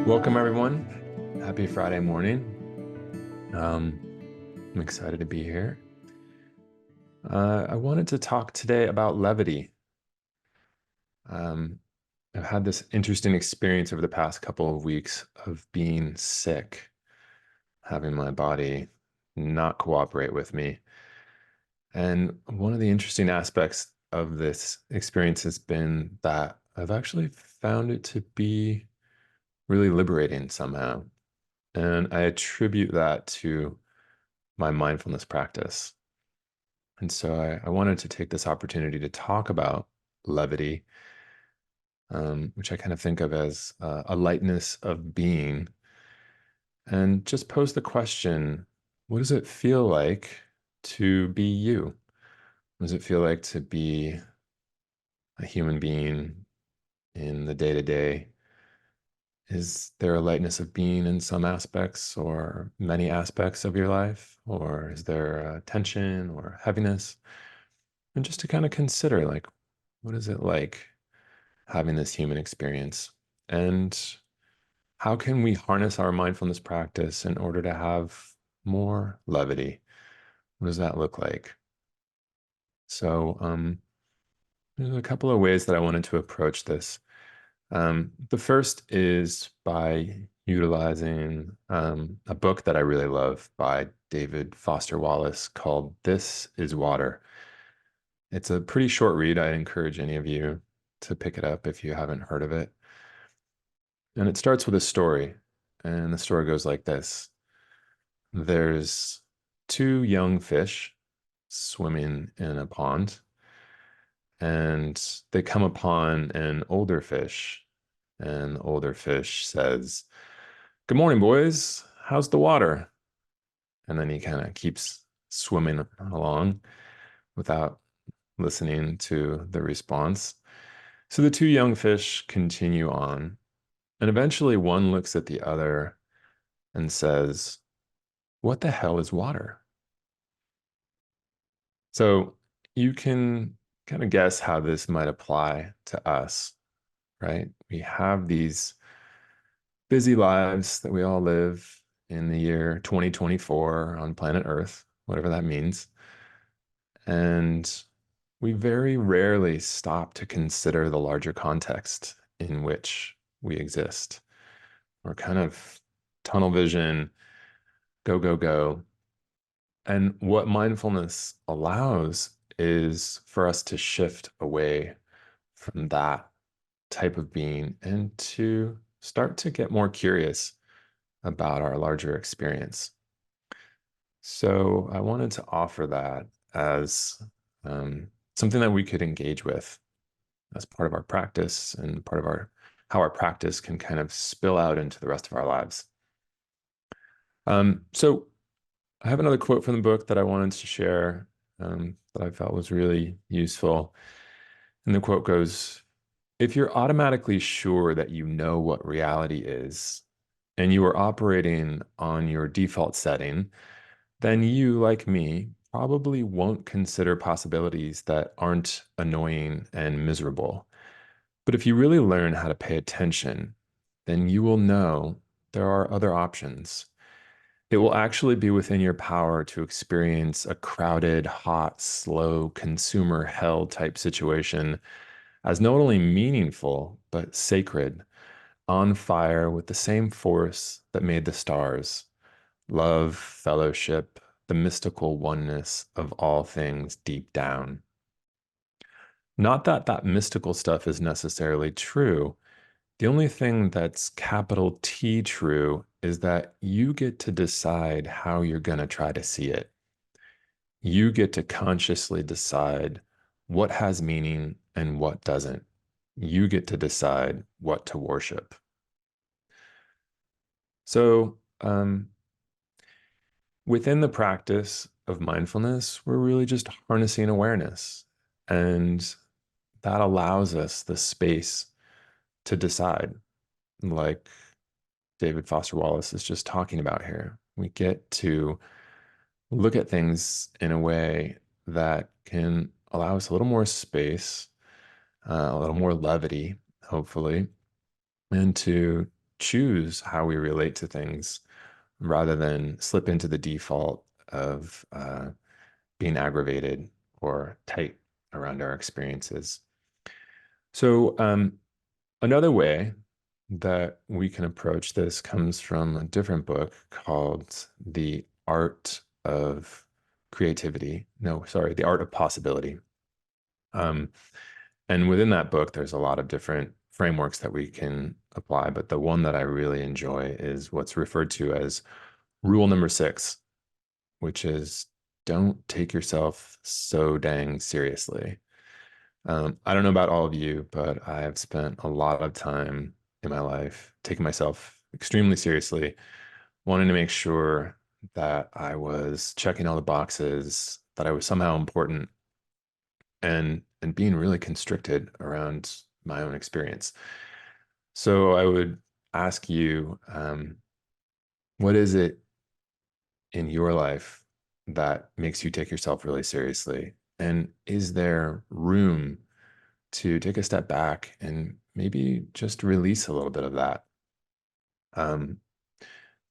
Welcome, everyone. Happy Friday morning. I'm excited to be here. I wanted to talk today about levity. Um, I've had this interesting experience over the past couple of weeks of being sick, having my body not cooperate with me. And one of the interesting aspects of this experience has been that I've actually found it to be really liberating somehow. And I attribute that to my mindfulness practice. And so I wanted to take this opportunity to talk about levity, which I kind of think of as a lightness of being, and just pose the question, what does it feel like to be you? What does it feel like to be a human being in the day to day? Is there a lightness of being in some aspects or many aspects of your life? Or is there a tension or heaviness? And just to kind of consider, like, what is it like having this human experience? And how can we harness our mindfulness practice in order to have more levity? What does that look like? So, there's a couple of ways that I wanted to approach this. The first is by utilizing a book that I really love by David Foster Wallace called This is Water. It's a pretty short read. I'd encourage any of you to pick it up if you haven't heard of it. And it starts with a story. And the story goes like this. There's two young fish swimming in a pond, and they come upon an older fish. And the older fish says, "Good morning, boys. How's the water?" And then he kind of keeps swimming along without listening to the response. So the two young fish continue on, and eventually one looks at the other and says, "What the hell is water?" So you can kind of guess how this might apply to us, right? We have these busy lives that we all live in the year 2024 on planet Earth, whatever that means. And we very rarely stop to consider the larger context in which we exist. We're kind of tunnel vision, go, go, go. And what mindfulness allows is for us to shift away from that type of being and to start to get more curious about our larger experience. So I wanted to offer that as something that we could engage with as part of our practice and part of our how our practice can kind of spill out into the rest of our lives. So I have another quote from the book that I wanted to share that I felt was really useful. And the quote goes, "If you're automatically sure that you know what reality is, and you are operating on your default setting, then you, like me, probably won't consider possibilities that aren't annoying and miserable. But if you really learn how to pay attention, then you will know there are other options. It will actually be within your power to experience a crowded, hot, slow, consumer hell type situation as not only meaningful, but sacred, on fire with the same force that made the stars, love, fellowship, the mystical oneness of all things deep down." Not that that mystical stuff is necessarily true. The only thing that's capital T true is that you get to decide how you're going to try to see it. You get to consciously decide what has meaning and what doesn't. You get to decide what to worship. So, within the practice of mindfulness, we're really just harnessing awareness. And that allows us the space to decide, like David Foster Wallace is just talking about here. We get to look at things in a way that can allow us a little more space, a little more levity, hopefully, and to choose how we relate to things rather than slip into the default of being aggravated or tight around our experiences. So, another way that we can approach this comes from a different book called The Art of Creativity. No, sorry, The Art of Possibility. Um, and within that book, there's a lot of different frameworks that we can apply, but the one that I really enjoy is what's referred to as rule number 6, which is don't take yourself so dang seriously. I don't know about all of you, but I have spent a lot of time in my life taking myself extremely seriously, wanting to make sure that I was checking all the boxes, that I was somehow important, and being really constricted around my own experience. So I would ask you, what is it in your life that makes you take yourself really seriously? And is there room to take a step back and maybe just release a little bit of that? Um,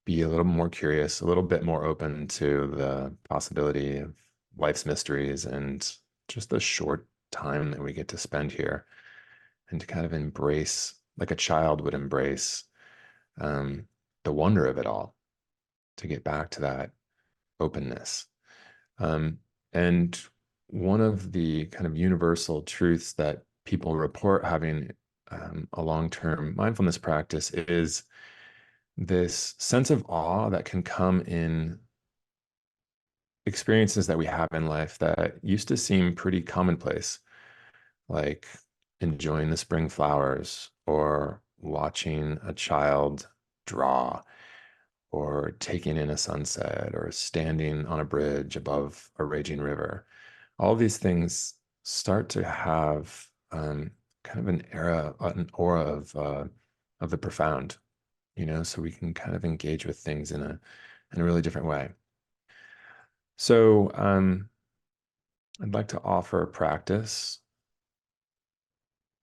be a little more curious, a little bit more open to the possibility of life's mysteries and just the short time that we get to spend here, and to kind of embrace, like a child would embrace, um, the wonder of it all, to get back to that openness. Um, and one of the kind of universal truths that people report having a long-term mindfulness practice is this sense of awe that can come in experiences that we have in life that used to seem pretty commonplace, like enjoying the spring flowers or watching a child draw or taking in a sunset or standing on a bridge above a raging river. All these things start to have kind of an aura of the profound, so we can kind of engage with things in a really different way. So I'd like to offer a practice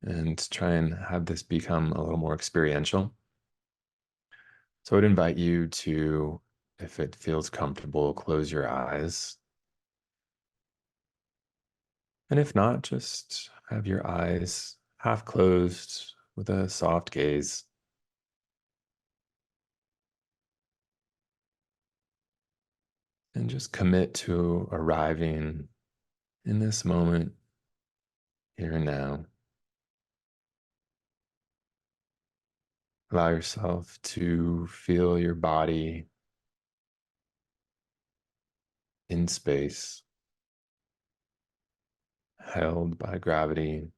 and try and have this become a little more experiential. So I'd invite you to, if it feels comfortable, close your eyes. And if not, just have your eyes half closed with a soft gaze, and just commit to arriving in this moment, here and now. Allow yourself to feel your body in space, held by gravity.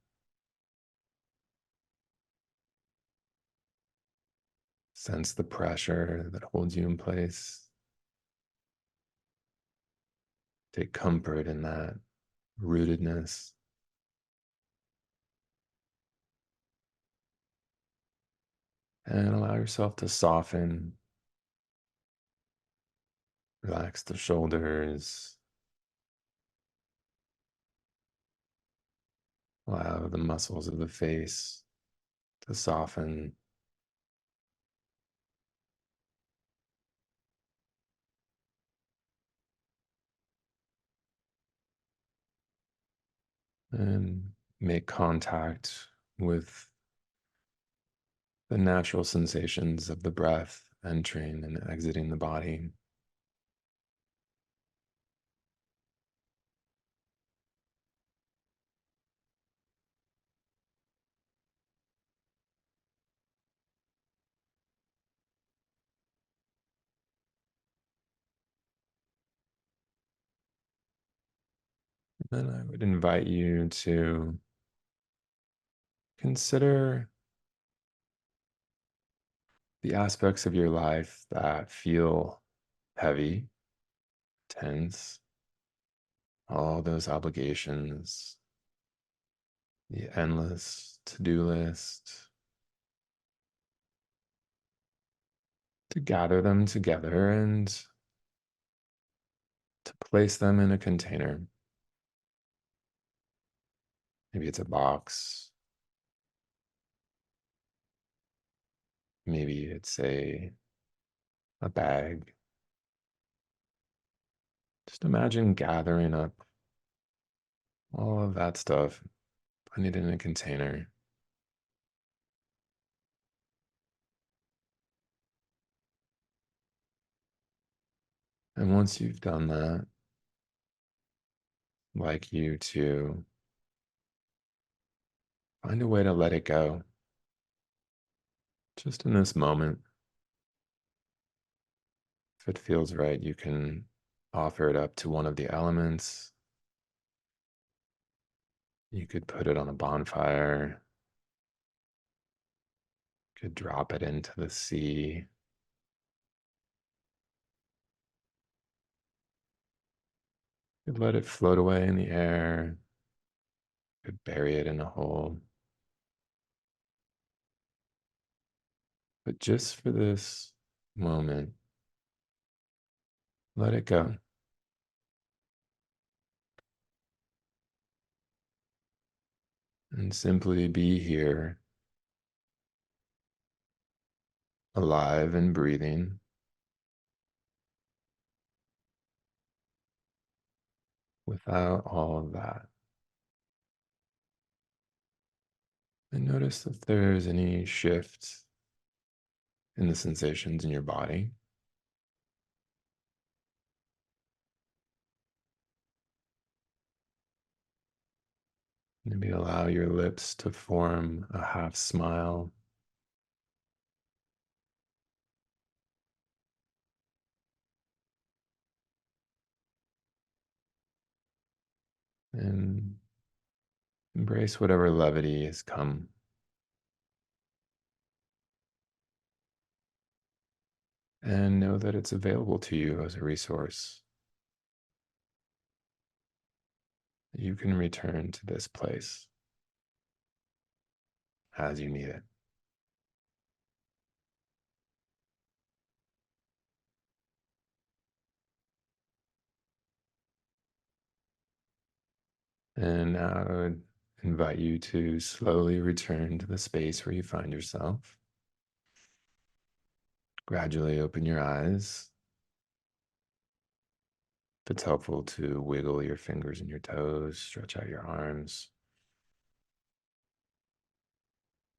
Sense the pressure that holds you in place. Take comfort in that rootedness. And allow yourself to soften, relax the shoulders, allow the muscles of the face to soften, and make contact with the natural sensations of the breath entering and exiting the body. And I would invite you to consider the aspects of your life that feel heavy, tense, all those obligations, the endless to-do list, to gather them together and to place them in a container. Maybe it's a box, Maybe it's a bag. Just imagine gathering up all of that stuff, putting it in a container. And once you've done that, I'd like you to find a way to let it go. Just in this moment, if it feels right, you can offer it up to one of the elements. You could put it on a bonfire, could drop it into the sea. Could let it float away in the air, could bury it in a hole. But just for this moment, let it go and simply be here, alive and breathing, without all of that. And notice if there's any shift in the sensations in your body. Maybe allow your lips to form a half smile. And embrace whatever levity has come. And know that it's available to you as a resource. You can return to this place as you need it. And I would invite you to slowly return to the space where you find yourself. Gradually open your eyes. If it's helpful to wiggle your fingers and your toes, stretch out your arms,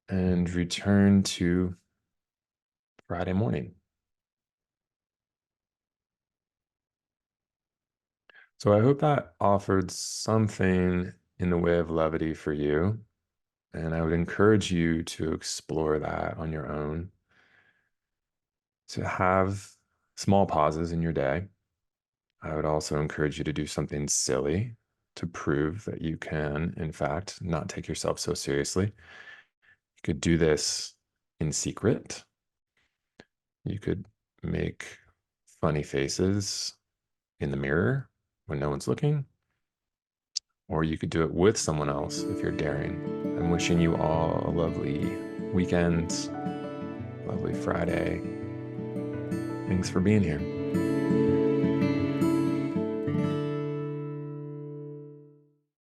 and return to Friday morning. So I hope that offered something in the way of levity for you. And I would encourage you to explore that on your own, to have small pauses in your day. I would also encourage you to do something silly to prove that you can, in fact, not take yourself so seriously. You could do this in secret. You could make funny faces in the mirror when no one's looking, or you could do it with someone else if you're daring. I'm wishing you all a lovely weekend, lovely Friday. Thanks for being here.